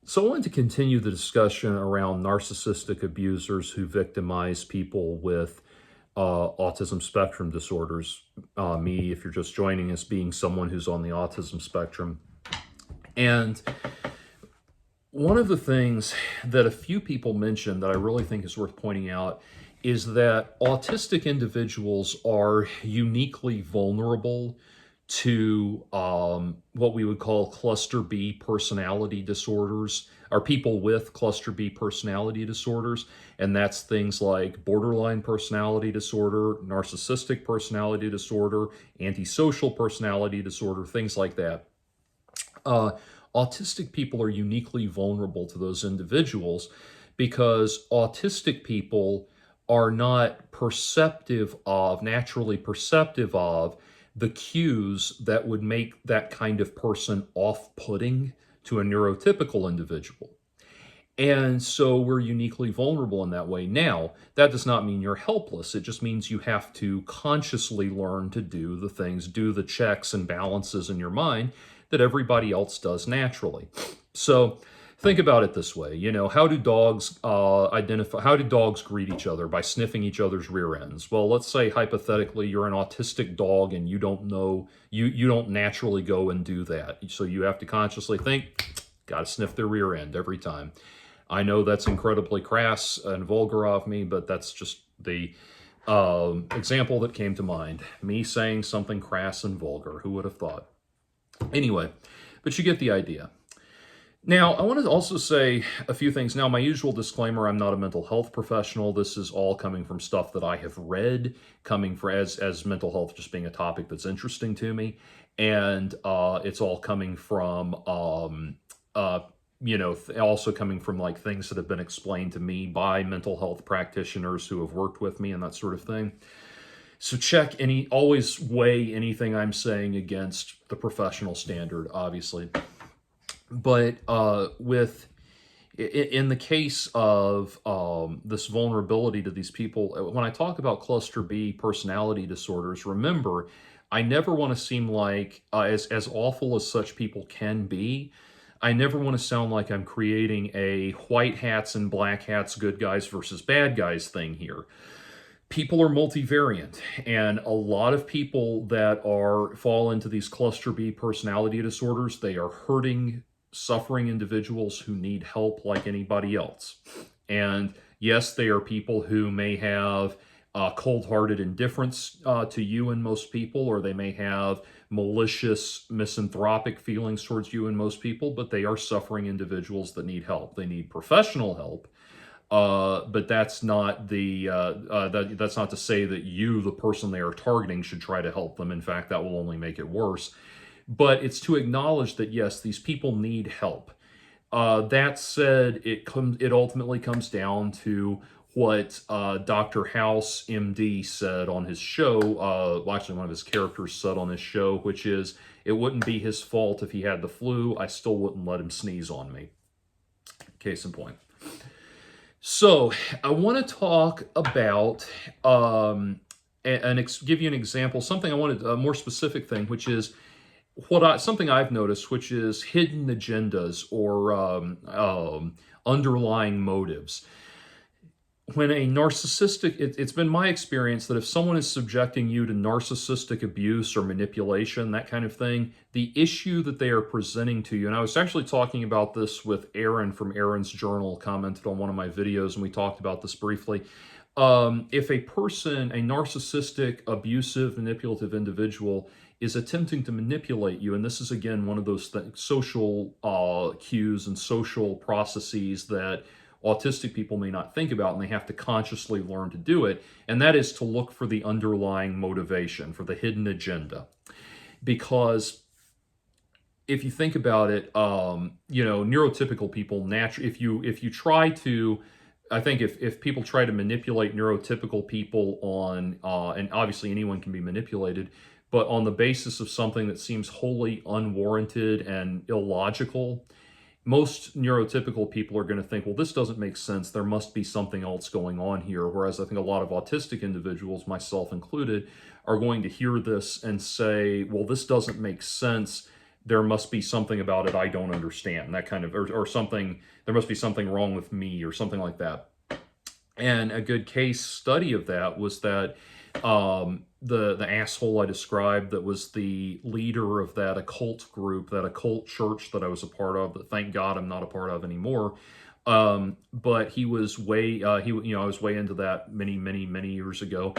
So I wanted to continue the discussion around narcissistic abusers who victimize people with autism spectrum disorders. Me, if you're just joining us, being someone who's on the autism spectrum. And one of the things that a few people mention that I really think is worth pointing out is that autistic individuals are uniquely vulnerable to what we would call cluster B personality disorders, or people with cluster B personality disorders. And that's things like borderline personality disorder, narcissistic personality disorder, antisocial personality disorder, things like that. Uh, Autistic people are uniquely vulnerable to those individuals because autistic people are not naturally perceptive of the cues that would make that kind of person off-putting to a neurotypical individual. And so we're uniquely vulnerable in that way. Now, that does not mean you're helpless. It just means you have to consciously learn to do the things, do the checks and balances in your mind that everybody else does naturally. So think about it this way. How do dogs how do dogs greet each other? By sniffing each other's rear ends. Well, let's say hypothetically you're an autistic dog and you don't know, you don't naturally go and do that. So you have to consciously think, got to sniff their rear end every time. I know that's incredibly crass and vulgar of me, but that's just the example that came to mind. Me saying something crass and vulgar. Who would have thought? Anyway, but you get the idea. Now, I want to also say a few things. Now, my usual disclaimer, I'm not a mental health professional. This is all coming from stuff that I have read, coming for as mental health just being a topic that's interesting to me. And it's all coming from also coming from like things that have been explained to me by mental health practitioners who have worked with me and that sort of thing. So always weigh anything I'm saying against the professional standard, obviously. But in the case of this vulnerability to these people, when I talk about cluster B personality disorders, remember, I never want to seem like, as awful as such people can be, I never want to sound like I'm creating a white hats and black hats, good guys versus bad guys thing here. People are multivariant, and a lot of people that fall into these cluster B personality disorders, they are hurting, suffering individuals who need help like anybody else. And yes, they are people who may have cold-hearted indifference to you and most people, or they may have malicious, misanthropic feelings towards you and most people, but they are suffering individuals that need help. They need professional help. But that's not that's not to say that you, the person they are targeting, should try to help them. In fact, that will only make it worse. But it's to acknowledge that yes, these people need help. That said, it ultimately comes down to what Dr. House, MD, said on his show. Actually, one of his characters said on his show, which is, "It wouldn't be his fault if he had the flu. I still wouldn't let him sneeze on me." Case in point. So I want to talk about give you an example. Something I wanted, a more specific thing, which is something I've noticed, which is hidden agendas or underlying motives. When a narcissistic, it's been my experience that if someone is subjecting you to narcissistic abuse or manipulation, that kind of thing, the issue that they are presenting to you, and I was actually talking about this with Aaron from Aaron's Journal, commented on one of my videos, and we talked about this briefly. If a narcissistic, abusive, manipulative individual is attempting to manipulate you, and this is again one of those social cues and social processes that autistic people may not think about, and they have to consciously learn to do it, and that is to look for the underlying motivation, for the hidden agenda. Because if you think about it, neurotypical people, if you try to, I think if people try to manipulate neurotypical people on, and obviously anyone can be manipulated, but on the basis of something that seems wholly unwarranted and illogical, most neurotypical people are going to think, well, this doesn't make sense. There must be something else going on here. Whereas I think a lot of autistic individuals, myself included, are going to hear this and say, well, this doesn't make sense. there must be something about it I don't understand, that kind of, or something, there must be something wrong with me or something like that. And a good case study of that was that the asshole I described that was the leader of that occult group, that occult church that I was a part of, that thank God I'm not a part of anymore. But he was way I was way into that many years ago,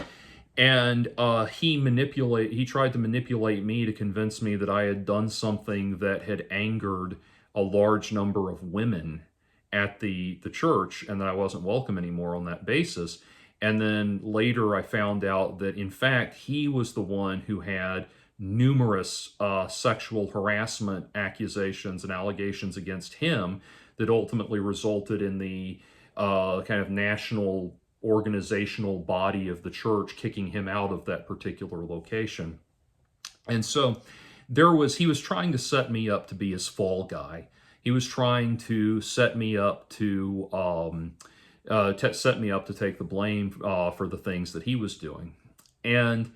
and he tried to manipulate me to convince me that I had done something that had angered a large number of women at the church, and that I wasn't welcome anymore on that basis. And then later I found out that in fact he was the one who had numerous sexual harassment accusations and allegations against him that ultimately resulted in the kind of national organizational body of the church kicking him out of that particular location. And so he was trying to set me up to be his fall guy. He was trying to set me up to set me up to take the blame for the things that he was doing. And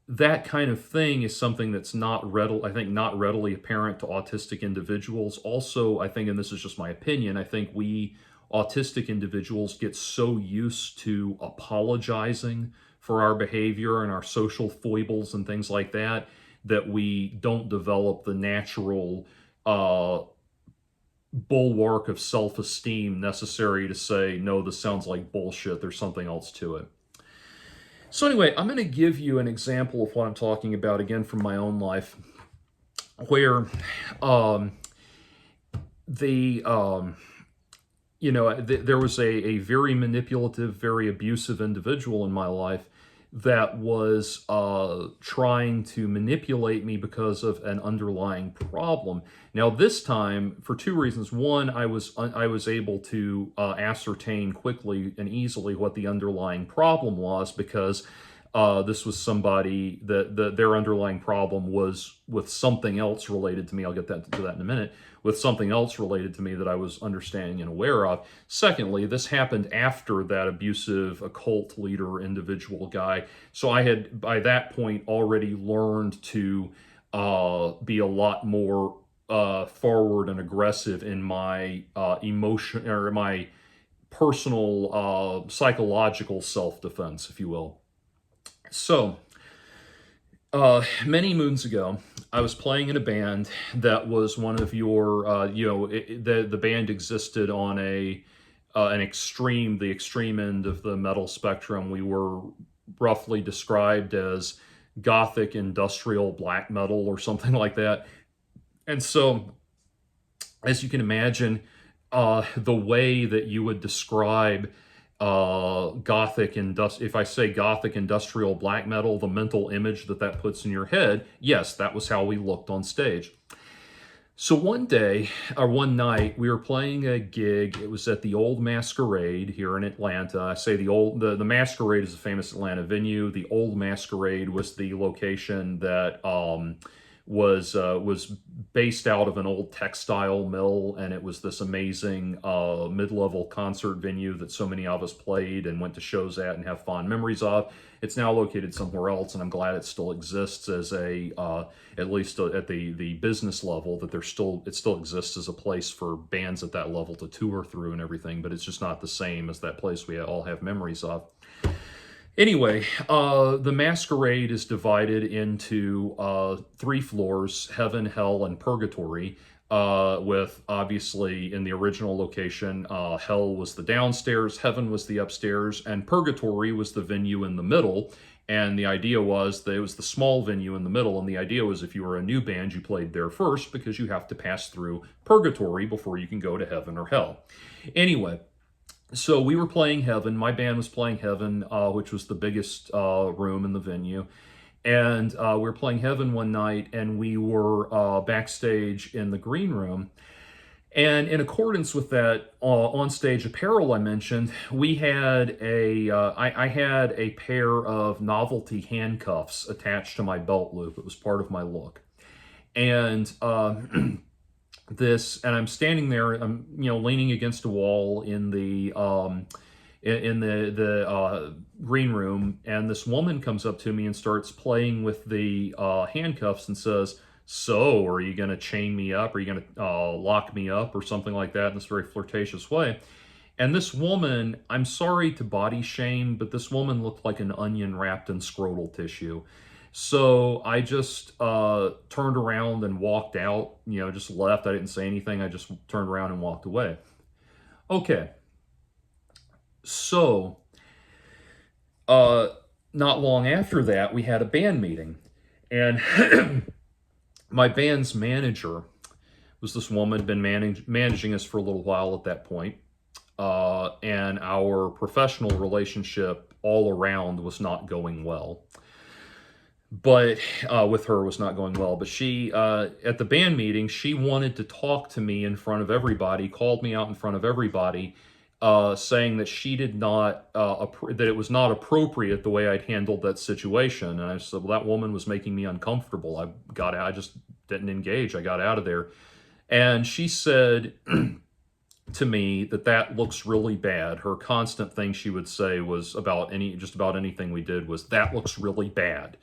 that kind of thing is something that's not readily apparent to autistic individuals. Also, I think, and this is just my opinion, I think we autistic individuals get so used to apologizing for our behavior and our social foibles and things like that, that we don't develop the natural bulwark of self-esteem necessary to say, no, this sounds like bullshit, there's something else to it. So anyway, I'm going to give you an example of what I'm talking about, again, from my own life, where there was a very manipulative, very abusive individual in my life that was trying to manipulate me because of an underlying problem. Now, this time, for two reasons. One, I was able to ascertain quickly and easily what the underlying problem was, because this was somebody that their underlying problem was with something else related to me. I'll get to that in a minute. With something else related to me that I was understanding and aware of. Secondly, this happened after that abusive occult leader individual guy. So I had, by that point, already learned to be a lot more forward and aggressive in my emotion, or my personal psychological self-defense, if you will. So, many moons ago, I was playing in a band that was one of your, the band existed on the extreme end of the metal spectrum. We were roughly described as gothic industrial black metal or something like that. And so, as you can imagine, the way that you would describe if I say gothic industrial black metal, the mental image that puts in your head, yes, that was how we looked on stage. So one night, we were playing a gig. It was at the Old Masquerade here in Atlanta. I say the Masquerade is a famous Atlanta venue. The Old Masquerade was the location that was based out of an old textile mill, and it was this amazing mid-level concert venue that so many of us played and went to shows at and have fond memories of. It's now located somewhere else, and I'm glad it still exists as at least at the business level, that it still exists as a place for bands at that level to tour through and everything, but it's just not the same as that place we all have memories of. Anyway, the Masquerade is divided into 3 floors: heaven, hell, and purgatory, with, obviously, in the original location, hell was the downstairs, heaven was the upstairs, and purgatory was the venue in the middle. And the idea was that it was the small venue in the middle, and the idea was if you were a new band, you played there first, because you have to pass through purgatory before you can go to heaven or hell. Anyway, so we were playing heaven. My band was playing heaven, which was the biggest room in the venue. And we were playing heaven one night, and we were backstage in the green room. And in accordance with that on-stage apparel I mentioned, we had I had a pair of novelty handcuffs attached to my belt loop. It was part of my look. And and I'm standing there, I'm leaning against a wall in the green room, and this woman comes up to me and starts playing with the handcuffs and says, so are you going to chain me up? Are you going to lock me up or something like that in this very flirtatious way? And this woman, I'm sorry to body shame, but this woman looked like an onion wrapped in scrotal tissue. So I just turned around and walked out, just left. I didn't say anything. I just turned around and walked away. Okay. So uh, not long after that, we had a band meeting. And my band's manager was this woman, been managing us for a little while at that point. And our professional relationship all around was not going well. But with her was not going well. But she, at the band meeting, she wanted to talk to me in front of everybody, called me out in front of everybody, saying that she did not, that it was not appropriate the way I'd handled that situation. And I said, well, that woman was making me uncomfortable. I just didn't engage. I got out of there. And she said to me that looks really bad. Her constant thing she would say was just about anything we did was, that looks really bad.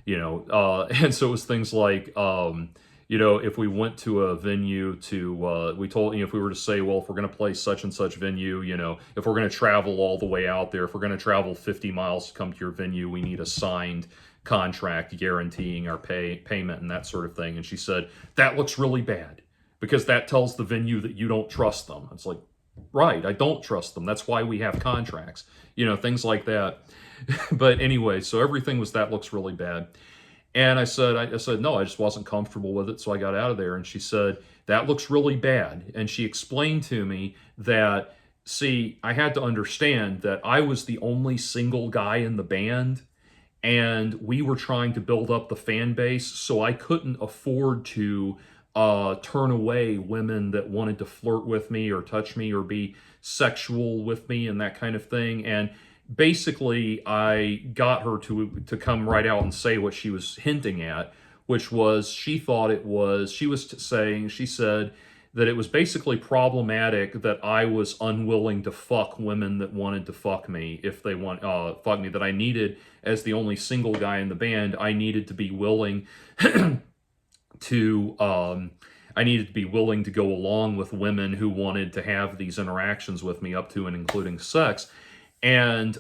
And so it was things like, if we went to a venue we told, if we were to say, well, if we're going to play such and such venue, if we're going to travel all the way out there, if we're going to travel 50 miles to come to your venue, we need a signed contract guaranteeing our payment and that sort of thing. And she said, that looks really bad because that tells the venue that you don't trust them. It's like, right, I don't trust them. That's why we have contracts, things like that. But anyway, so everything was, that looks really bad. And I said, no, I just wasn't comfortable with it. So I got out of there. And she said, that looks really bad. And she explained to me that, see, I had to understand that I was the only single guy in the band and we were trying to build up the fan base. So I couldn't afford to turn away women that wanted to flirt with me or touch me or be sexual with me and that kind of thing. And basically, I got her to come right out and say what she was hinting at, which was she said that it was basically problematic that I was unwilling to fuck women that wanted to fuck me if they fuck me, that I needed, as the only single guy in the band, I needed to be willing to go along with women who wanted to have these interactions with me up to and including sex. And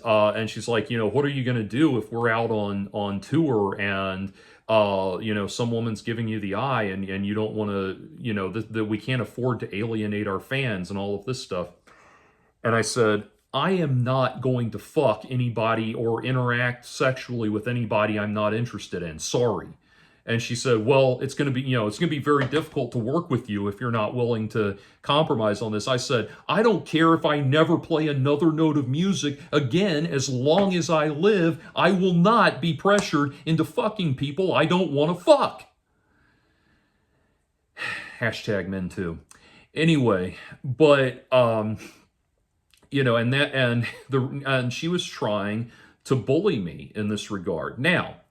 she's like, what are you going to do if we're out on tour and, some woman's giving you the eye and you don't want to, that we can't afford to alienate our fans and all of this stuff. And I said, I am not going to fuck anybody or interact sexually with anybody I'm not interested in. Sorry. And she said, well, it's going to be very difficult to work with you if you're not willing to compromise on this. I said, I don't care if I never play another note of music again. As long as I live, I will not be pressured into fucking people I don't want to fuck. Hashtag men too. Anyway, but, and she was trying to bully me in this regard. Now,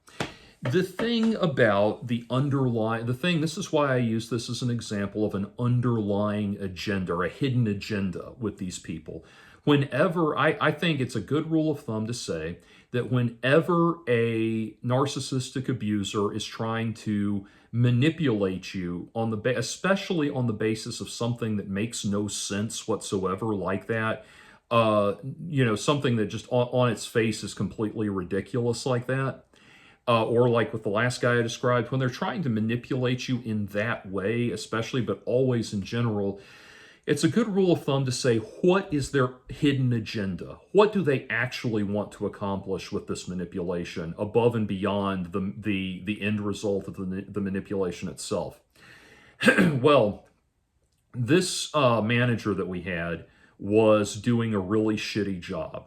the thing about this is why I use this as an example of an underlying agenda or a hidden agenda with these people. Whenever, I think it's a good rule of thumb to say that whenever a narcissistic abuser is trying to manipulate you especially on the basis of something that makes no sense whatsoever, like that, something that just on its face is completely ridiculous like that, or like with the last guy I described, when they're trying to manipulate you in that way, especially, but always in general, it's a good rule of thumb to say, what is their hidden agenda? What do they actually want to accomplish with this manipulation above and beyond the end result of the manipulation itself? Well, this manager that we had was doing a really shitty job.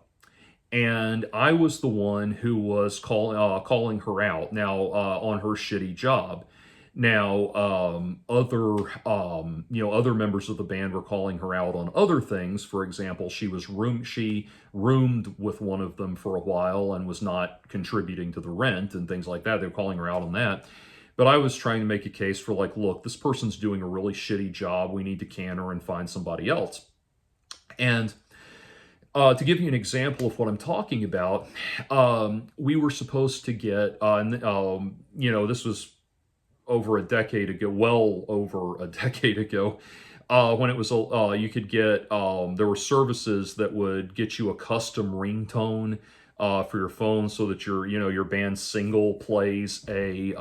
And I was the one who was calling her out now on her shitty job. Now, other members of the band were calling her out on other things. For example, she roomed with one of them for a while and was not contributing to the rent and things like that. They were calling her out on that. But I was trying to make a case for, like, look, this person's doing a really shitty job. We need to can her and find somebody else. And to give you an example of what I'm talking about, we were supposed to get, this was over a decade ago, well over a decade ago, when it was you could get there were services that would get you a custom ringtone for your phone, so that your band's single plays as a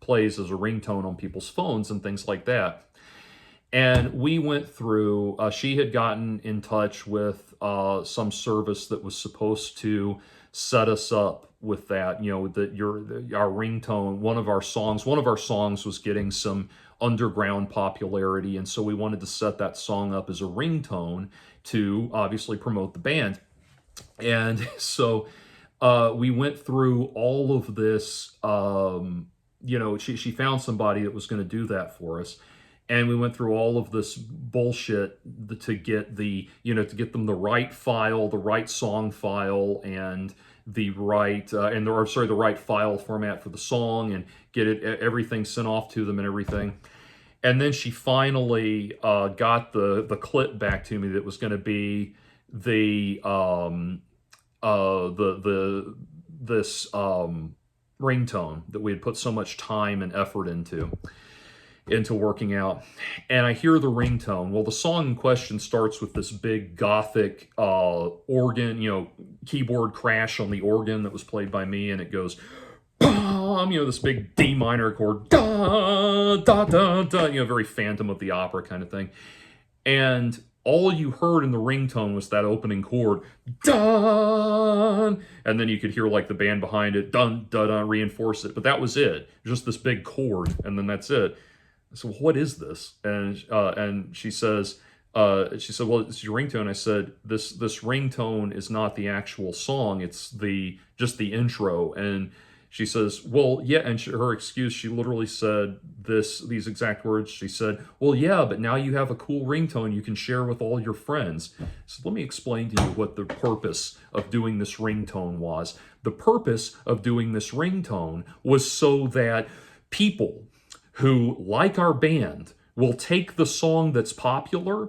ringtone on people's phones and things like that. And we went through, she had gotten in touch with some service that was supposed to set us up with that, that our ringtone, one of our songs was getting some underground popularity. And so we wanted to set that song up as a ringtone to obviously promote the band. And so we went through all of this, she found somebody that was going to do that for us. And we went through all of this bullshit to get to get them the right file, the right song file, and the right the right file format for the song, and get everything sent off to them and everything. And then she finally got the clip back to me that was going to be this ringtone that we had put so much time and effort into working out. And I hear the ringtone. Well, the song in question starts with this big gothic organ, keyboard crash on the organ that was played by me, and it goes, this big D minor chord, da, da, da, da, very Phantom of the Opera kind of thing. And all you heard in the ringtone was that opening chord, dun, and then you could hear like the band behind it, dun, dun, dun, reinforce it. But that was it, just this big chord, and then that's it. So what is this? And she said, well, it's your ringtone. I said, this ringtone is not the actual song. It's just the intro. And she says, well, yeah. And her excuse, she literally said these exact words. She said, well, yeah, but now you have a cool ringtone you can share with all your friends. So let me explain to you what the purpose of doing this ringtone was. The purpose of doing this ringtone was so that people who like our band will take the song that's popular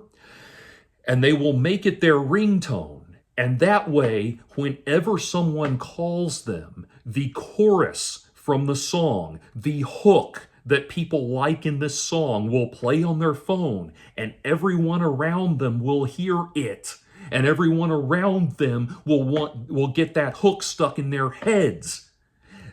and they will make it their ringtone. And that way, whenever someone calls them, the chorus from the song, the hook that people like in this song will play on their phone, and everyone around them will hear it. And everyone around them will get that hook stuck in their heads.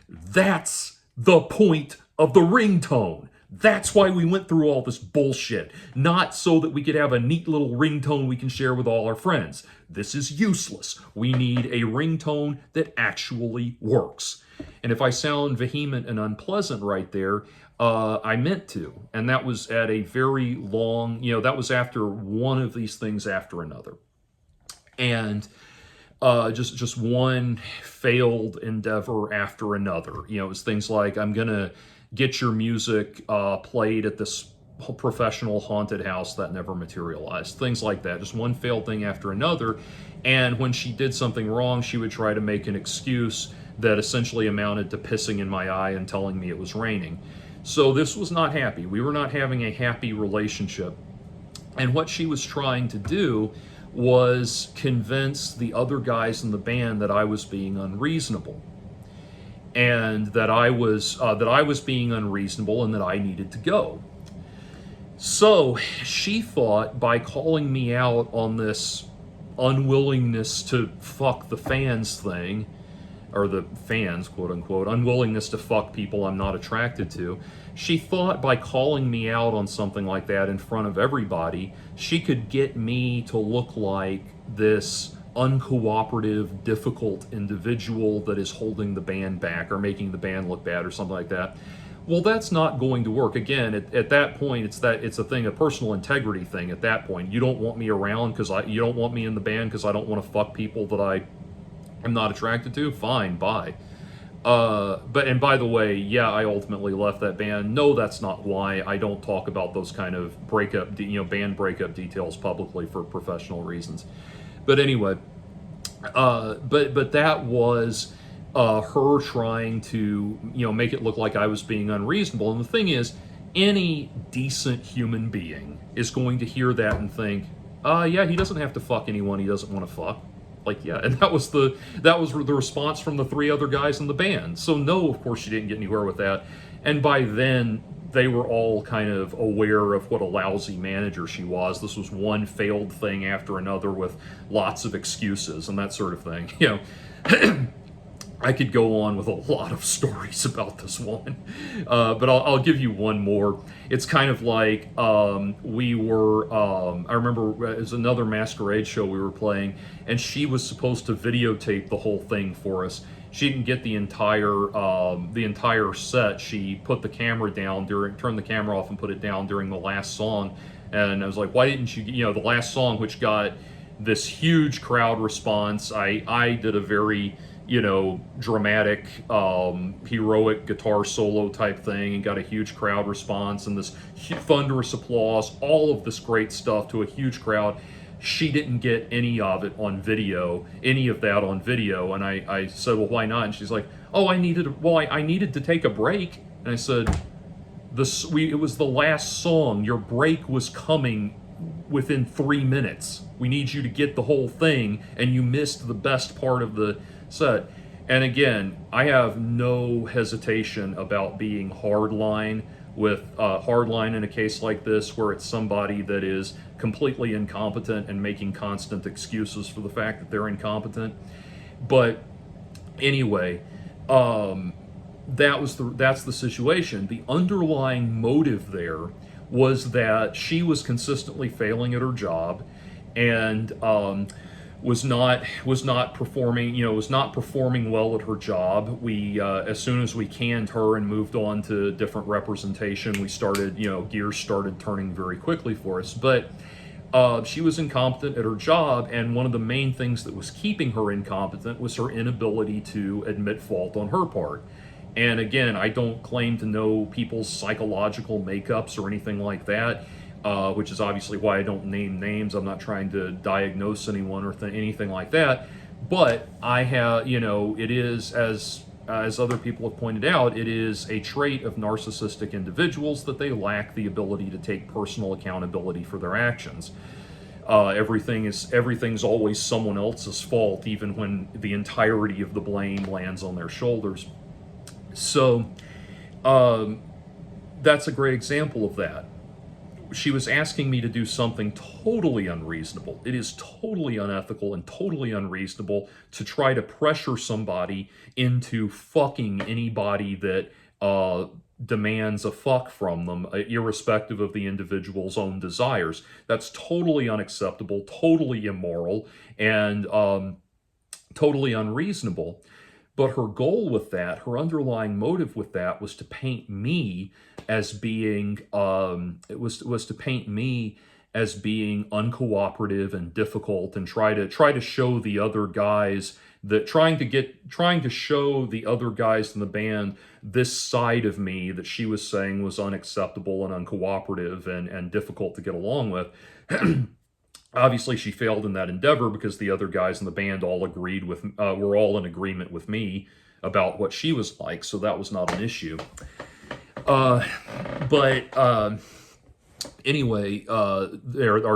That's the point of the ringtone. That's why we went through all this bullshit. Not so that we could have a neat little ringtone we can share with all our friends. This is useless. We need a ringtone that actually works. And if I sound vehement and unpleasant right there, I meant to. And that was at a very long, that was after one of these things after another. And just one failed endeavor after another. It was things like, I'm going to get your music played at this professional haunted house that never materialized. Things like that. Just one failed thing after another. And when she did something wrong, she would try to make an excuse that essentially amounted to pissing in my eye and telling me it was raining. So this was not happy. We were not having a happy relationship. And what she was trying to do was convince the other guys in the band that I was being unreasonable. And that I was being unreasonable and that I needed to go. So she thought by calling me out on this unwillingness to fuck the fans thing, or the fans, quote unquote, unwillingness to fuck people I'm not attracted to, she thought by calling me out on something like that in front of everybody, she could get me to look like this uncooperative, difficult individual that is holding the band back or making the band look bad or something like that. Well, that's not going to work. Again, at that point, it's a personal integrity thing. At that point, you don't want me around because you don't want me in the band because I don't want to fuck people that I am not attracted to. Fine, bye. And by the way, yeah, I ultimately left that band. No, that's not why. I don't talk about those kind of band breakup details publicly for professional reasons. But anyway, but that was her trying to, make it look like I was being unreasonable. And the thing is, any decent human being is going to hear that and think, yeah, he doesn't have to fuck anyone he doesn't want to fuck. Like, yeah, and that was the response from the three other guys in the band. So no, of course she didn't get anywhere with that. And by then they were all kind of aware of what a lousy manager she was. This was one failed thing after another with lots of excuses and that sort of thing. You know, I could go on with a lot of stories about this woman, but I'll give you one more. It's kind of like we were, I remember it was another masquerade show we were playing, and she was supposed to videotape the whole thing for us. She didn't get the entire set. She put the camera down turned the camera off and put it down during the last song. And I was like, why didn't you, the last song, which got this huge crowd response. I did a very, dramatic, heroic guitar solo type thing and got a huge crowd response and this thunderous applause, all of this great stuff to a huge crowd. She didn't get any of it on video, any of that on video. And I said, well, why not? And she's like, oh, I needed to take a break. And I said, it was the last song. Your break was coming within 3 minutes. We need you to get the whole thing, and you missed the best part of the set. And again, I have no hesitation about being hardline in a case like this, where it's somebody that is completely incompetent and making constant excuses for the fact that they're incompetent. But anyway, that's the situation. The underlying motive there was that she was consistently failing at her job, and was not performing well at her job. We as soon as we canned her and moved on to different representation, we started, gears started turning very quickly for us. But she was incompetent at her job, and one of the main things that was keeping her incompetent was her inability to admit fault on her part. And again, I don't claim to know people's psychological makeups or anything like that, which is obviously why I don't name names. I'm not trying to diagnose anyone or anything like that. But I have, it is, as other people have pointed out, it is a trait of narcissistic individuals that they lack the ability to take personal accountability for their actions. Everything's always someone else's fault, even when the entirety of the blame lands on their shoulders. So that's a great example of that. She was asking me to do something totally unreasonable. It is totally unethical and totally unreasonable to try to pressure somebody into fucking anybody that demands a fuck from them, irrespective of the individual's own desires. That's totally unacceptable, totally immoral, and totally unreasonable. But her goal with that, her underlying motive with that, was to paint me as being, was to paint me as being uncooperative and difficult, and try to show the other guys that trying to show the other guys in the band this side of me that she was saying was unacceptable and uncooperative and difficult to get along with. Obviously, she failed in that endeavor because the other guys in the band all were all in agreement with me about what she was like, so that was not an issue. Anyway,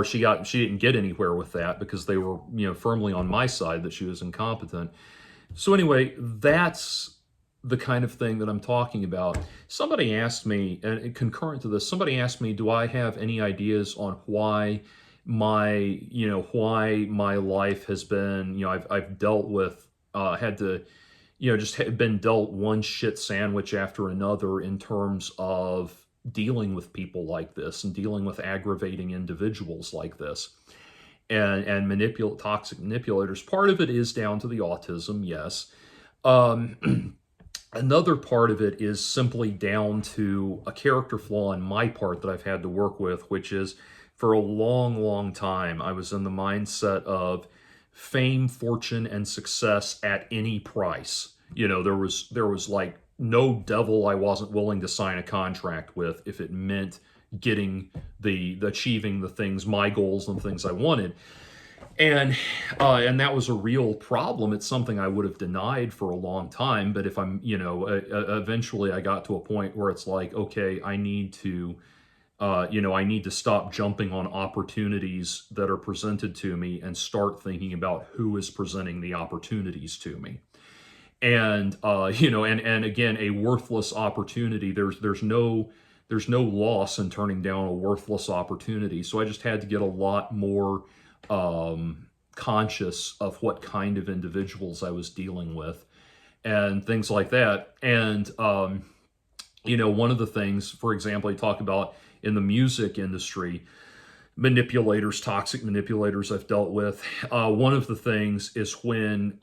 she didn't get anywhere with that because they were, firmly on my side that she was incompetent. So anyway, that's the kind of thing that I'm talking about. Somebody asked me, and concurrent to this, somebody asked me, do I have any ideas on why my life has been, I've dealt with, had to, just been dealt one shit sandwich after another in terms of dealing with people like this and dealing with aggravating individuals like this and toxic manipulators. Part of it is down to the autism, yes. Another part of it is simply down to a character flaw on my part that I've had to work with, which is, for a long, long time, I was in the mindset of fame, fortune, and success at any price. There was like no devil I wasn't willing to sign a contract with if it meant achieving the things, my goals and things I wanted. And that was a real problem. It's something I would have denied for a long time. But if I'm, eventually I got to a point where it's like, okay, I need to I need to stop jumping on opportunities that are presented to me and start thinking about who is presenting the opportunities to me. And and again, a worthless opportunity. There's no loss in turning down a worthless opportunity. So I just had to get a lot more conscious of what kind of individuals I was dealing with and things like that. And one of the things, for example, I talk about in the music industry, manipulators, toxic manipulators I've dealt with. One of the things is when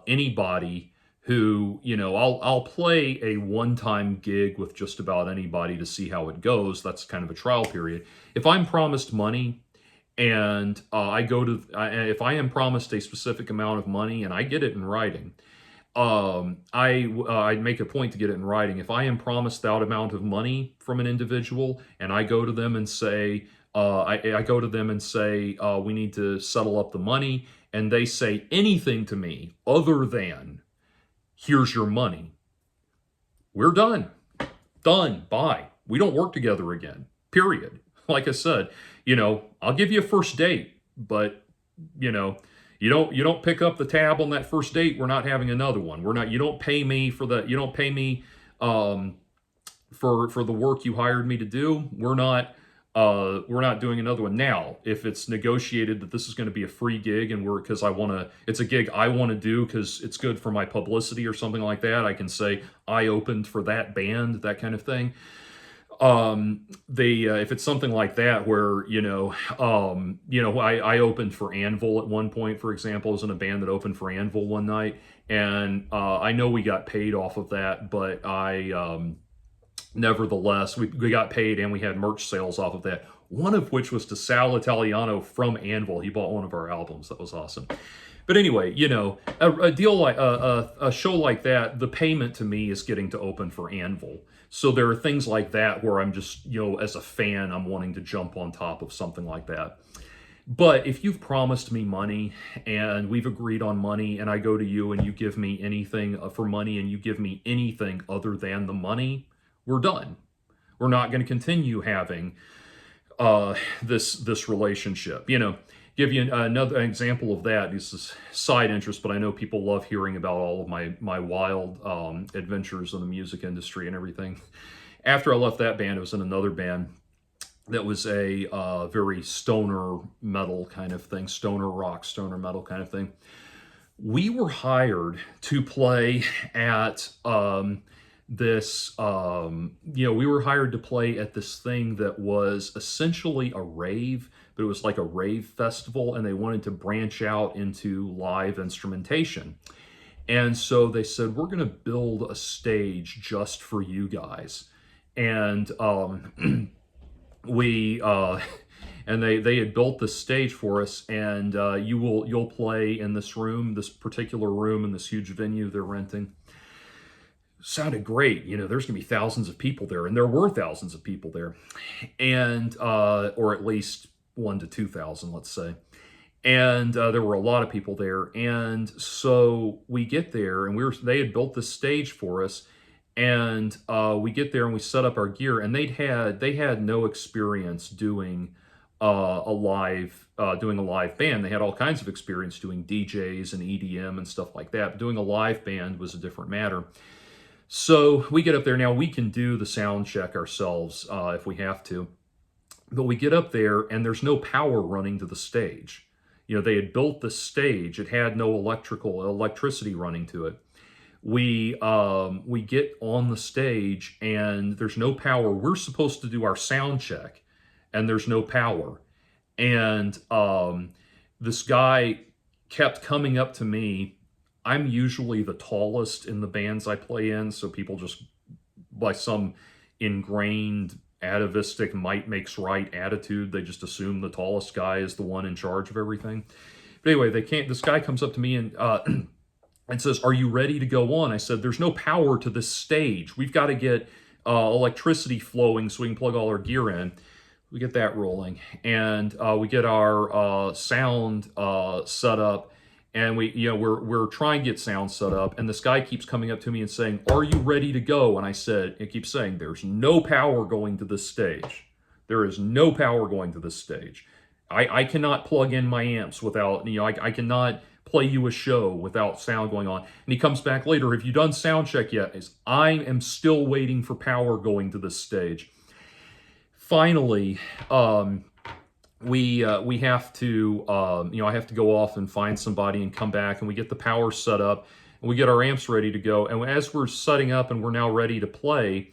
anybody who, I'll play a one-time gig with just about anybody to see how it goes. That's kind of a trial period. If I'm promised money and if I am promised a specific amount of money and I get it in writing, I'd make a point to get it in writing. If I am promised that amount of money from an individual and I go to them and say, we need to settle up the money, and they say anything to me other than, here's your money, we're done. Done. Bye. We don't work together again. Period. Like I said, I'll give you a first date, but, you don't pick up the tab on that first date, we're not having another one. You don't pay me for the, you don't pay me for the work you hired me to do. We're not doing another one. Now, if it's negotiated that this is going to be a free gig and it's a gig I want to do because it's good for my publicity or something like that, I can say I opened for that band, that kind of thing. If it's something like that where, I opened for Anvil at one point, for example. I was in a band that opened for Anvil one night, and I know we got paid off of that, but nevertheless, we got paid and we had merch sales off of that, one of which was to Sal Italiano from Anvil. He bought one of our albums. That was awesome. But anyway, a deal like a show like that, the payment to me is getting to open for Anvil. So there are things like that where I'm just, as a fan, I'm wanting to jump on top of something like that. But if you've promised me money and we've agreed on money and I go to you and you give me anything for money and you give me anything other than the money, we're done. We're not going to continue having this relationship. Give you another example of that. This is side interest, but I know people love hearing about all of my wild adventures in the music industry and everything. After I left that band, I was in another band that was a very stoner metal kind of thing, stoner rock, stoner metal kind of thing. We were hired to play at we were hired to play at this thing that was essentially a rave, but it was like a rave festival, and they wanted to branch out into live instrumentation. And so they said, we're going to build a stage just for you guys. And and they had built this stage for us, and you'll play in this room, this particular room in this huge venue they're renting. Sounded great. There's going to be thousands of people there, and there were thousands of people there, and or at least 1,000 to 2,000, let's say. And there were a lot of people there, and so we get there, and they had built this stage for us, and we get there and we set up our gear, and they had no experience doing a live band. They had all kinds of experience doing DJs and EDM and stuff like that. But doing a live band was a different matter. So we get up there. Now we can do the sound check ourselves if we have to, but we get up there and there's no power running to the stage. They had built the stage. It had no electricity running to it. We get on the stage and there's no power. We're supposed to do our sound check and there's no power. And this guy kept coming up to me. I'm usually the tallest in the bands I play in, so people just, by some ingrained atavistic might makes right attitude, they just assume the tallest guy is the one in charge of everything. But anyway, this guy comes up to me and and says, "Are you ready to go on?" I said, "There's no power to this stage. We've got to get electricity flowing so we can plug all our gear in." We get that rolling, and we get our sound set up. And we're trying to get sound set up, and this guy keeps coming up to me and saying, "Are you ready to go?" And I keep saying, "There's no power going to this stage. There is no power going to this stage. I cannot plug in my amps without, I cannot play you a show without sound going on. And he comes back later, have you done sound check yet? I am still waiting for power going to this stage. Finally, we have to, I have to go off and find somebody and come back, and we get the power set up, and we get our amps ready to go. And as we're setting up and we're now ready to play,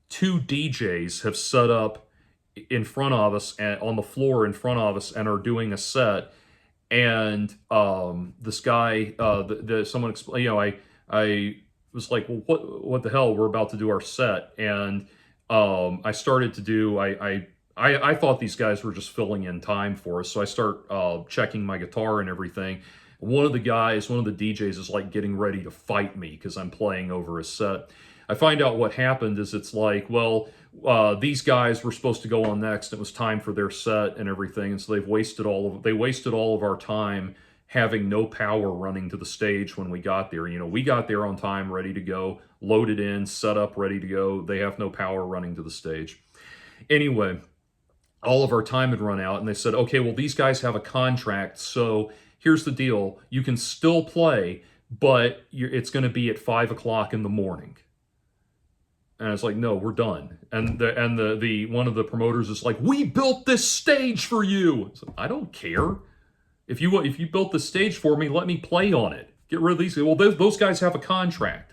two DJs have set up in front of us and on the floor in front of us and are doing a set. And this guy, someone explained, I was like, well, what the hell? We're about to do our set, and I started to do. I thought these guys were just filling in time for us, so I start checking my guitar and everything. One of the DJs is like getting ready to fight me because I'm playing over a set. I find out what happened is it's like, well, these guys were supposed to go on next. It was time for their set and everything, and so they wasted all of our time having no power running to the stage when we got there. We got there on time, ready to go, loaded in, set up, ready to go. They have no power running to the stage. Anyway, all of our time had run out, and they said, okay, well, these guys have a contract, so here's the deal. You can still play, but it's going to be at 5 o'clock in the morning. And it's like, no, we're done. And one of the promoters is like, we built this stage for you. So, I don't care. If you built the stage for me, let me play on it. Get rid of these. Well, those guys have a contract.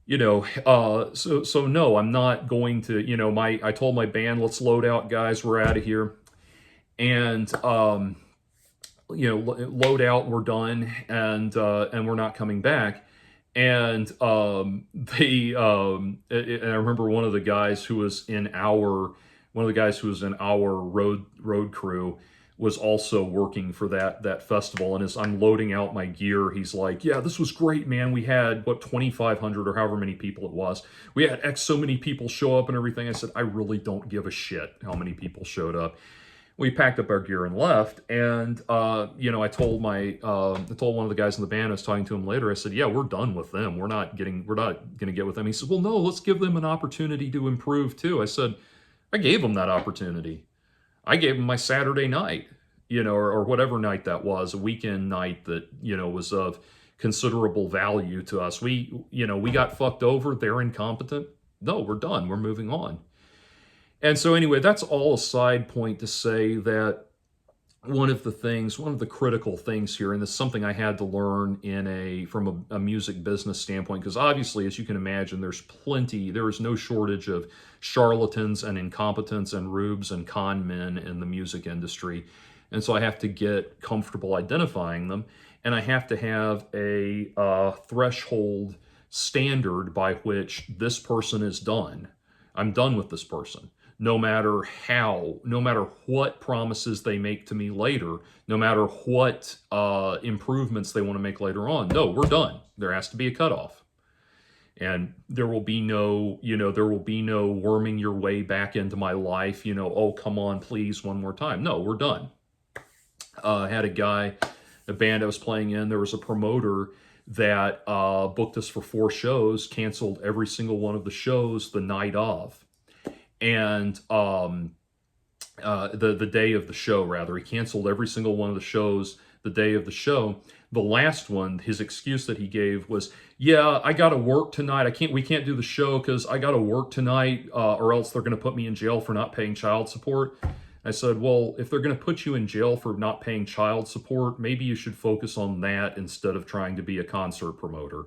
So no, I'm not going to, I told my band, let's load out, guys, we're out of here. And, load out, we're done, and we're not coming back. And and I remember one of the guys who was in our road crew was also working for that festival. And as I'm loading out my gear, he's like, yeah, this was great, man. We had 2,500 or however many people it was. We had X so many people show up and everything. I said, I really don't give a shit how many people showed up. We packed up our gear and left. And, I told one of the guys in the band, I was talking to him later, I said, yeah, we're done with them. We're not going to get with them. He said, well, no, let's give them an opportunity to improve too. I said, I gave them that opportunity. I gave them my Saturday night, or whatever night that was, a weekend night that, was of considerable value to us. We got fucked over. They're incompetent. No, we're done. We're moving on. And so anyway, that's all a side point to say that one of the critical things here, and this is something I had to learn from a music business standpoint, because obviously, as you can imagine, there is no shortage of charlatans and incompetents and rubes and con men in the music industry. And so I have to get comfortable identifying them, and I have to have a threshold standard by which this person is done. I'm done with this person. No matter what promises they make to me later, no matter what improvements they want to make later on. No, we're done. There has to be a cutoff. And there will be no worming your way back into my life, oh, come on, please, one more time. No, we're done. I had a band I was playing in, there was a promoter that booked us for 4 shows, canceled every single one of the shows the night of. And the day of the show, rather. He canceled every single one of the shows the day of the show. The last one, his excuse that he gave was, yeah, I got to work tonight. We can't do the show because I got to work tonight or else they're going to put me in jail for not paying child support. I said, well, if they're going to put you in jail for not paying child support, maybe you should focus on that instead of trying to be a concert promoter.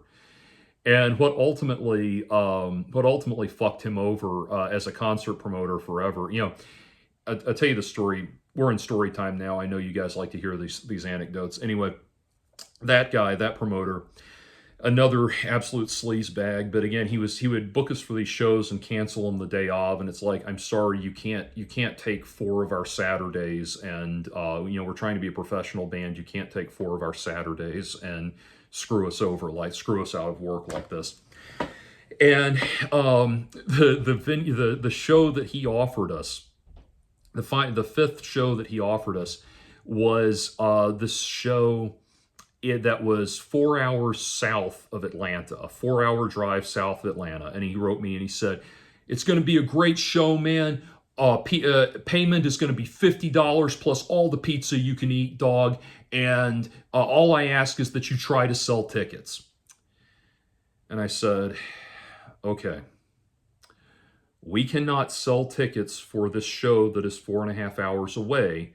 And what ultimately fucked him over as a concert promoter forever. I'll tell you the story. We're in story time now. I know you guys like to hear these anecdotes. Anyway, that guy, that promoter, another absolute sleazebag. But again, he would book us for these shows and cancel them the day of. And it's like, I'm sorry, you can't take 4 of our Saturdays. And we're trying to be a professional band. You can't take 4 of our Saturdays and screw us out of work like this. And the show that he offered us, the 5th show that he offered us was this show that was 4 hours south of Atlanta, a 4-hour drive south of Atlanta. And he wrote me and he said, it's going to be a great show, man. payment is going to be $50 plus all the pizza you can eat, dog. And all I ask is that you try to sell tickets. And I said, okay, we cannot sell tickets for this show that is 4.5 hours away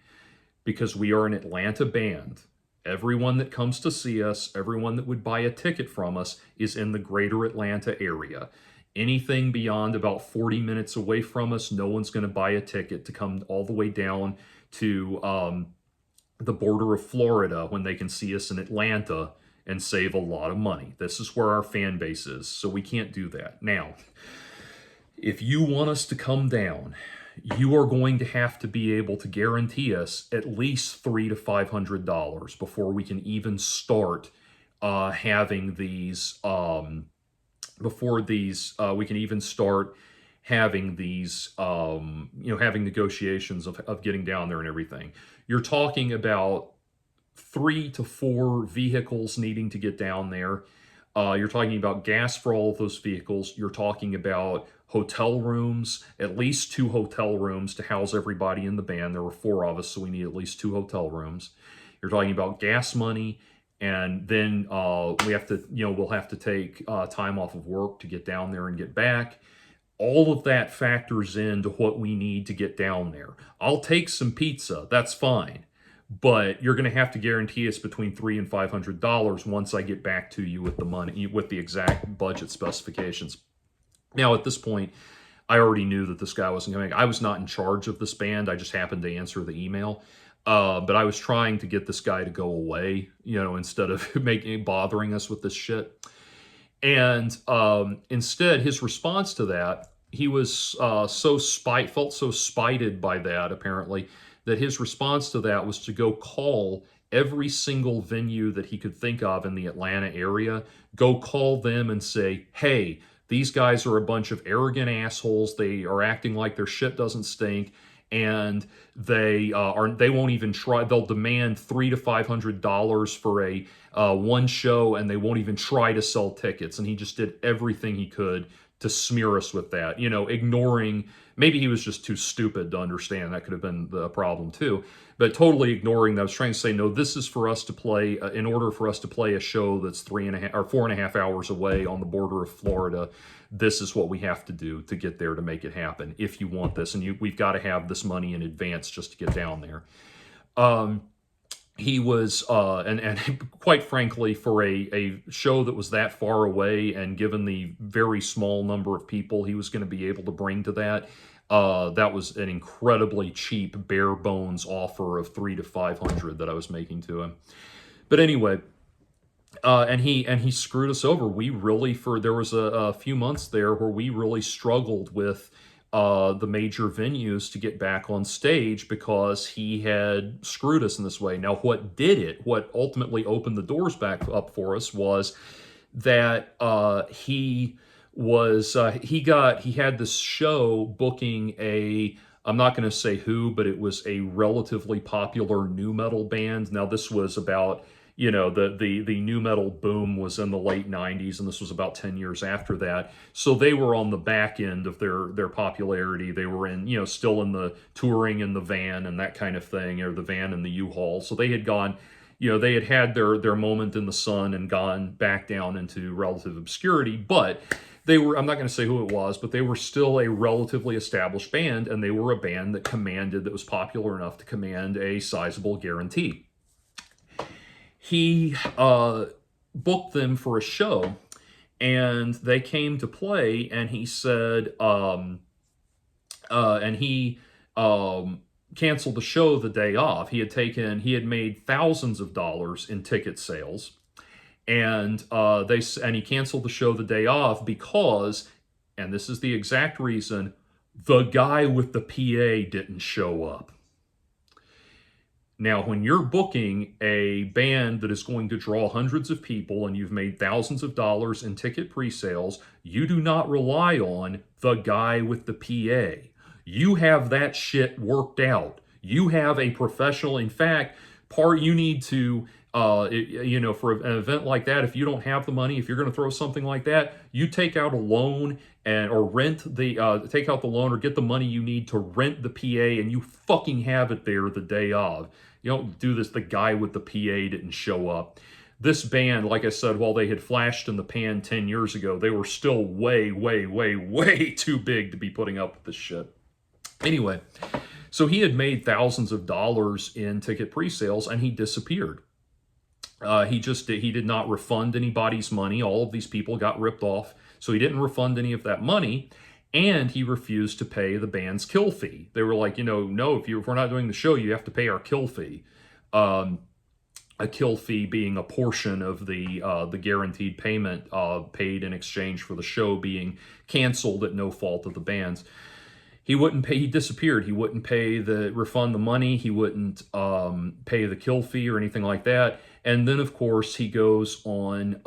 because we are an Atlanta band. Everyone that comes to see us, everyone that would buy a ticket from us is in the greater Atlanta area. Anything beyond about 40 minutes away from us, no one's going to buy a ticket to come all the way down to the border of Florida when they can see us in Atlanta and save a lot of money. This is where our fan base is, so we can't do that. Now, if you want us to come down, you are going to have to be able to guarantee us at least $300 to $500 before we can even start having these we can even start having these, having negotiations of getting down there and everything. You're talking about 3 to 4 vehicles needing to get down there. You're talking about gas for all of those vehicles. You're talking about hotel rooms, at least 2 hotel rooms to house everybody in the band. There were 4 of us, so we need at least 2 hotel rooms. You're talking about gas money. And then we have to, we'll have to take time off of work to get down there and get back. All of that factors into what we need to get down there. I'll take some pizza, that's fine. But you're going to have to guarantee us between $300 and $500 once I get back to you with the money, with the exact budget specifications. Now, at this point, I already knew that this guy wasn't coming. I was not in charge of this band. I just happened to answer the email. But I was trying to get this guy to go away, instead of bothering us with this shit. And instead, his response to that, he was felt so spited by that, apparently, that his response to that was to go call every single venue that he could think of in the Atlanta area, go call them and say, hey, these guys are a bunch of arrogant assholes. They are acting like their shit doesn't stink. And they won't even try. They'll demand $300 to $500 for a one show, and they won't even try to sell tickets. And he just did everything he could to smear us with that, ignoring. Maybe he was just too stupid to understand. That could have been the problem too. But totally ignoring that. I was trying to say, no, this is for us to play. In order for us to play a show that's 3.5 or 4.5 hours away on the border of Florida, this is what we have to do to get there to make it happen. If you want this, and we've got to have this money in advance just to get down there. He was, and quite frankly, for a show that was that far away, and given the very small number of people he was going to be able to bring to that, that was an incredibly cheap, bare bones offer of $300 to $500 that I was making to him. But anyway, and he screwed us over. We really, there was a few months there where we really struggled with the major venues to get back on stage because he had screwed us in this way. Now, what ultimately opened the doors back up for us was that he had this show booking I'm not going to say who, but it was a relatively popular nu metal band. Now, this was about, the nu metal boom was in the late 90s, and this was about 10 years after that. So they were on the back end of their popularity. They were still in the touring in the van and that kind of thing, or the van and the U-Haul. So they had gone, they had their moment in the sun and gone back down into relative obscurity, but they were, I'm not going to say who it was, but they were still a relatively established band, and they were a band that was popular enough to command a sizable guarantee. He booked them for a show, and they came to play, and he said, and he canceled the show the day off. He had made thousands of dollars in ticket sales. And he canceled the show the day off because, and this is the exact reason, the guy with the PA didn't show up. Now, when you're booking a band that is going to draw hundreds of people and you've made thousands of dollars in ticket pre-sales, you do not rely on the guy with the PA. You have that shit worked out. You have a professional. In fact, You need to, you know, for an event like that, if you don't have the money, if you're going to throw something like that, you take out a loan and or rent the take out the loan or get the money you need to rent the PA, and you fucking have it there the day of. You don't do this. The guy with the PA didn't show up. This band, like I said, while they had flashed in the pan 10 years ago, they were still way, way, way, way too big to be putting up with this shit. Anyway, so he had made thousands of dollars in ticket pre-sales, and he disappeared. He did not refund anybody's money. All of these people got ripped off, so he didn't refund any of that money, and he refused to pay the band's kill fee. They were like, you know, no, if we're not doing the show, you have to pay our kill fee. A kill fee being a portion of the guaranteed payment paid in exchange for the show being canceled at no fault of the band's. He wouldn't pay. He disappeared. He wouldn't refund the money. He wouldn't pay the kill fee or anything like that. And then, of course, he goes on,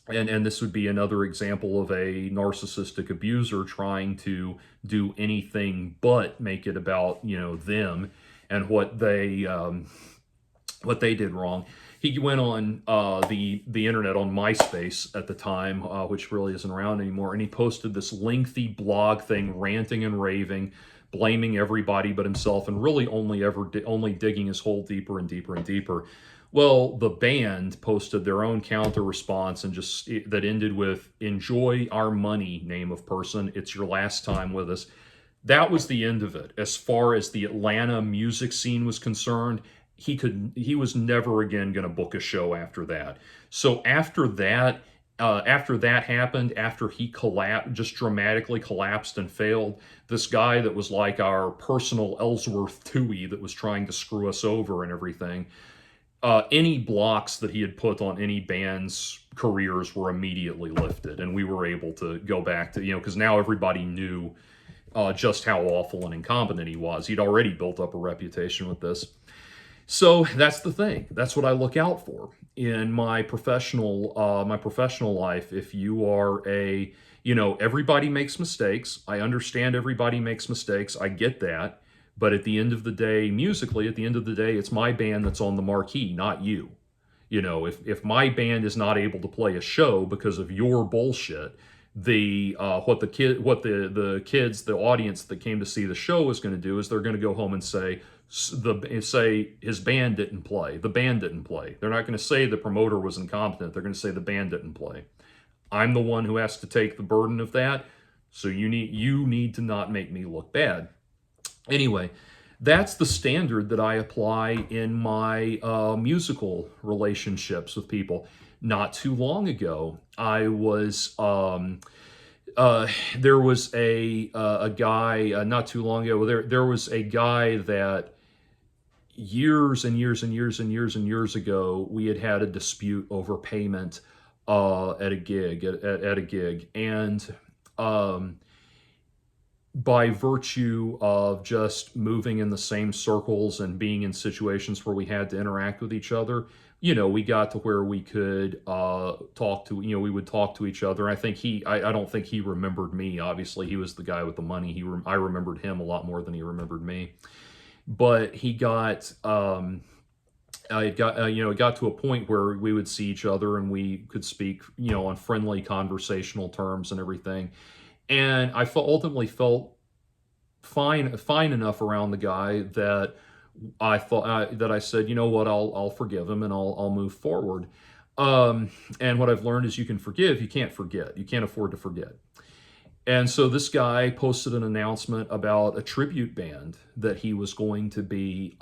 and this would be another example of a narcissistic abuser trying to do anything but make it about, you know, them and what they did wrong. He went on the internet, on MySpace at the time, which really isn't around anymore, and he posted this lengthy blog thing, ranting and raving, blaming everybody but himself, and really only digging his hole deeper and deeper and deeper. Well, the band posted their own counter response and that ended with "Enjoy our money, name of person. It's your last time with us." That was the end of it. As far as the Atlanta music scene was concerned, he was never again going to book a show after that. So after that happened, after he just dramatically collapsed and failed, this guy that was like our personal Ellsworth Toohey that was trying to screw us over and everything, any blocks that he had put on any band's careers were immediately lifted, and we were able to go back to, you know, because now everybody knew just how awful and incompetent he was. He'd already built up a reputation with this. So that's the thing. That's what I look out for in my professional life. If you are you know, everybody makes mistakes. I understand everybody makes mistakes. I get that. But at the end of the day, musically, at the end of the day, it's my band that's on the marquee, not you. You know, if my band is not able to play a show because of your bullshit, the audience that came to see the show is going to do is they're going to go home and say his band didn't play. The band didn't play. They're not going to say the promoter was incompetent. They're going to say the band didn't play. I'm the one who has to take the burden of that. So you need to not make me look bad. Anyway, that's the standard that I apply in my musical relationships with people. Not too long ago, I was there was a guy not too long ago. There was a guy that years and years and years and years and years ago we had a dispute over payment at a gig and by virtue of just moving in the same circles and being in situations where we had to interact with each other, you know, we got to where we could we would talk to each other. I don't think he remembered me. Obviously, he was the guy with the money. I remembered him a lot more than he remembered me. But it got to a point where we would see each other and we could speak, you know, on friendly conversational terms and everything. And I ultimately felt fine enough around the guy that I thought that I said, you know what, I'll forgive him and I'll move forward. And what I've learned is you can forgive, you can't forget. You can't afford to forget. And so this guy posted an announcement about a tribute band that he was going to be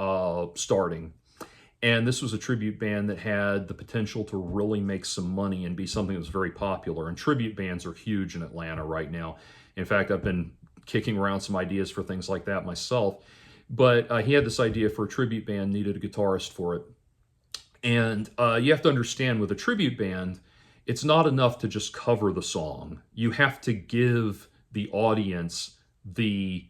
starting. And this was a tribute band that had the potential to really make some money and be something that was very popular. And tribute bands are huge in Atlanta right now. In fact, I've been kicking around some ideas for things like that myself. But he had this idea for a tribute band, needed a guitarist for it. And you have to understand, with a tribute band, it's not enough to just cover the song. You have to give the audience the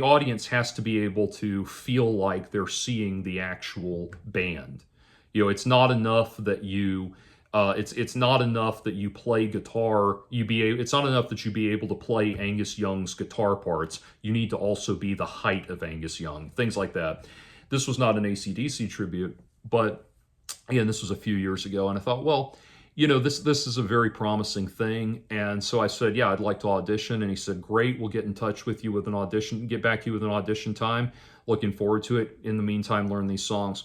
audience has to be able to feel like they're seeing the actual band. You know, it's not enough that you it's not enough that you play guitar. It's not enough that you be able to play Angus Young's guitar parts. You need to also be the height of Angus Young, things like that. This was not an AC/DC tribute, but again, this was a few years ago, and I thought, well, this is a very promising thing. And so I said, yeah, I'd like to audition. And he said, great, we'll get in touch with you with an audition, get back to you with an audition time. Looking forward to it. In the meantime, learn these songs.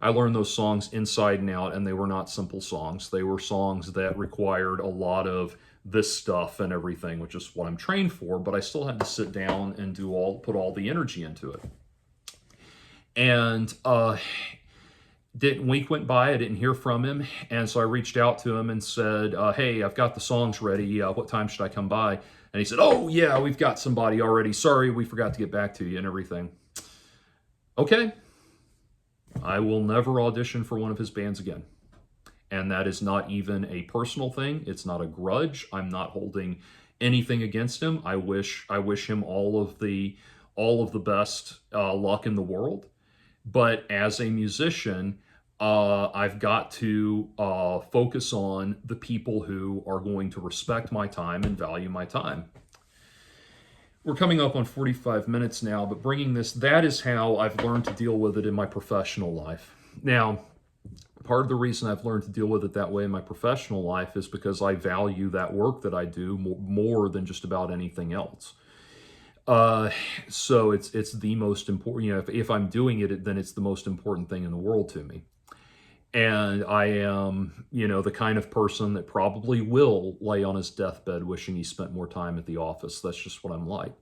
I learned those songs inside and out, and they were not simple songs. They were songs that required a lot of this stuff and everything, which is what I'm trained for, but I still had to sit down and put all the energy into it. And week went by, I didn't hear from him, and so I reached out to him and said, hey, I've got the songs ready, what time should I come by? And he said, oh yeah, we've got somebody already, sorry, we forgot to get back to you and everything. Okay, I will never audition for one of his bands again. And that is not even a personal thing, it's not a grudge, I'm not holding anything against him. I wish him all of the best luck in the world. But as a musician, I've got to focus on the people who are going to respect my time and value my time. We're coming up on 45 minutes now, but that is how I've learned to deal with it in my professional life. Now, part of the reason I've learned to deal with it that way in my professional life is because I value that work that I do more than just about anything else. So it's the most important, if I'm doing it, then it's the most important thing in the world to me. And I am, the kind of person that probably will lay on his deathbed wishing he spent more time at the office. That's just what I'm like.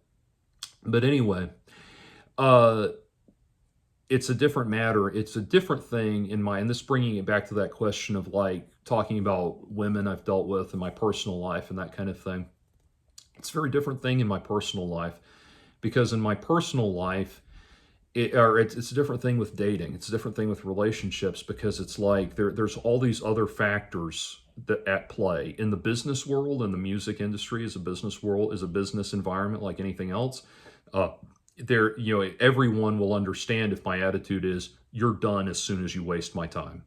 But anyway, it's a different matter. It's a different thing and this bringing it back to that question of like talking about women I've dealt with in my personal life and that kind of thing. It's a very different thing in my personal life. Because in my personal life, it's a different thing with dating. It's a different thing with relationships because it's like there's all these other factors at play. In the business world, and the music industry is a business environment like anything else. Everyone will understand if my attitude is, you're done as soon as you waste my time.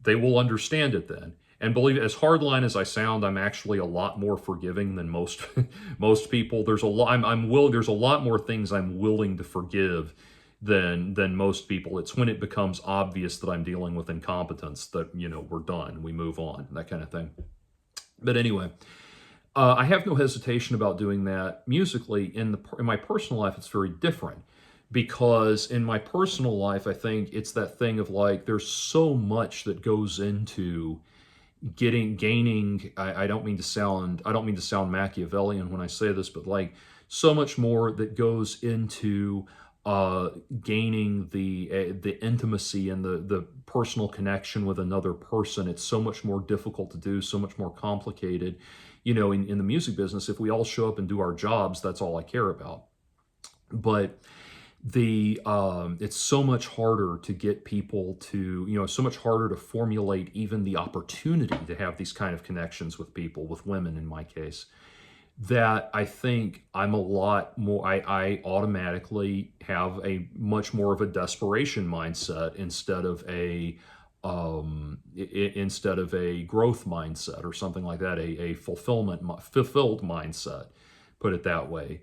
They will understand it then. And believe it, as hardline as I sound, I'm actually a lot more forgiving than most most people. There's a lot more things I'm willing to forgive than most people. It's when it becomes obvious that I'm dealing with incompetence that we're done, we move on, that kind of thing. But anyway, I have no hesitation about doing that musically. In my personal life, it's very different. Because in my personal life, I think it's that thing of like, there's so much that goes into gaining. I don't mean to sound Machiavellian when I say this, but like so much more that goes into gaining the intimacy and the personal connection with another person. It's so much more difficult to do, so much more complicated. In the music business, if we all show up and do our jobs, that's all I care about. But it's so much harder to get people to, so much harder to formulate even the opportunity to have these kind of connections with people, with women in my case, that I think I'm a lot more, I automatically have a much more of a desperation mindset instead of a growth mindset or something like that, a fulfilled mindset, put it that way.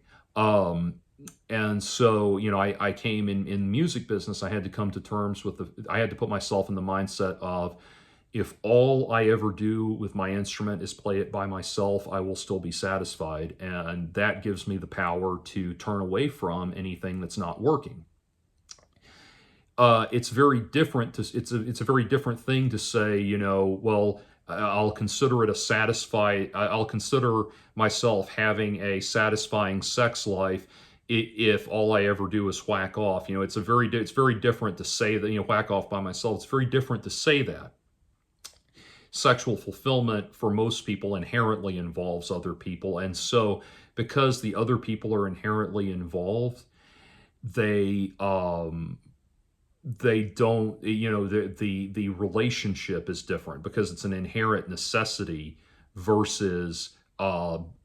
And so, I came in music business, I had to come to terms with I had to put myself in the mindset of, if all I ever do with my instrument is play it by myself, I will still be satisfied. And that gives me the power to turn away from anything that's not working. It's very different. It's a very different thing to say, well, I'll consider myself having a satisfying sex life if all I ever do is whack off. It's very different to say that, whack off by myself. It's very different to say that. Sexual fulfillment for most people inherently involves other people. And so because the other people are inherently involved, they don't, the relationship is different because it's an inherent necessity versus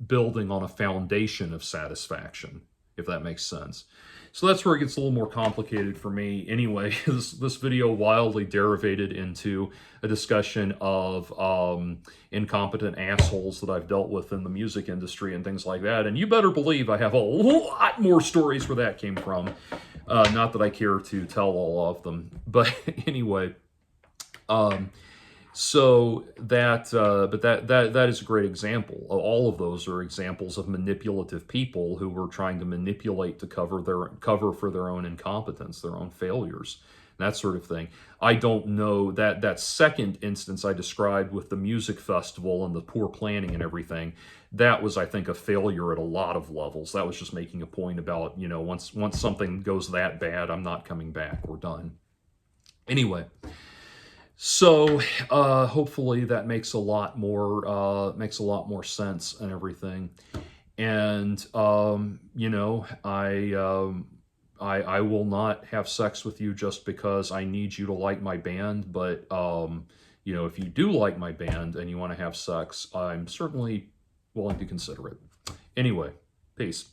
building on a foundation of satisfaction. if that makes sense. So that's where it gets a little more complicated for me. Anyway, this video wildly derivated into a discussion of incompetent assholes that I've dealt with in the music industry and things like that. And you better believe I have a lot more stories where that came from. Not that I care to tell all of them. But anyway, so that, but that is a great example. All of those are examples of manipulative people who were trying to manipulate to cover for their own incompetence, their own failures, that sort of thing. I don't know that second instance I described with the music festival and the poor planning and everything. That was, I think, a failure at a lot of levels. That was just making a point about, you know, once something goes that bad, I'm not coming back. We're done. Anyway. So hopefully that makes a lot more sense and everything. And you know, I will not have sex with you just because I need you to like my band. But you know, if you do like my band and you want to have sex, I'm certainly willing to consider it. Anyway, peace.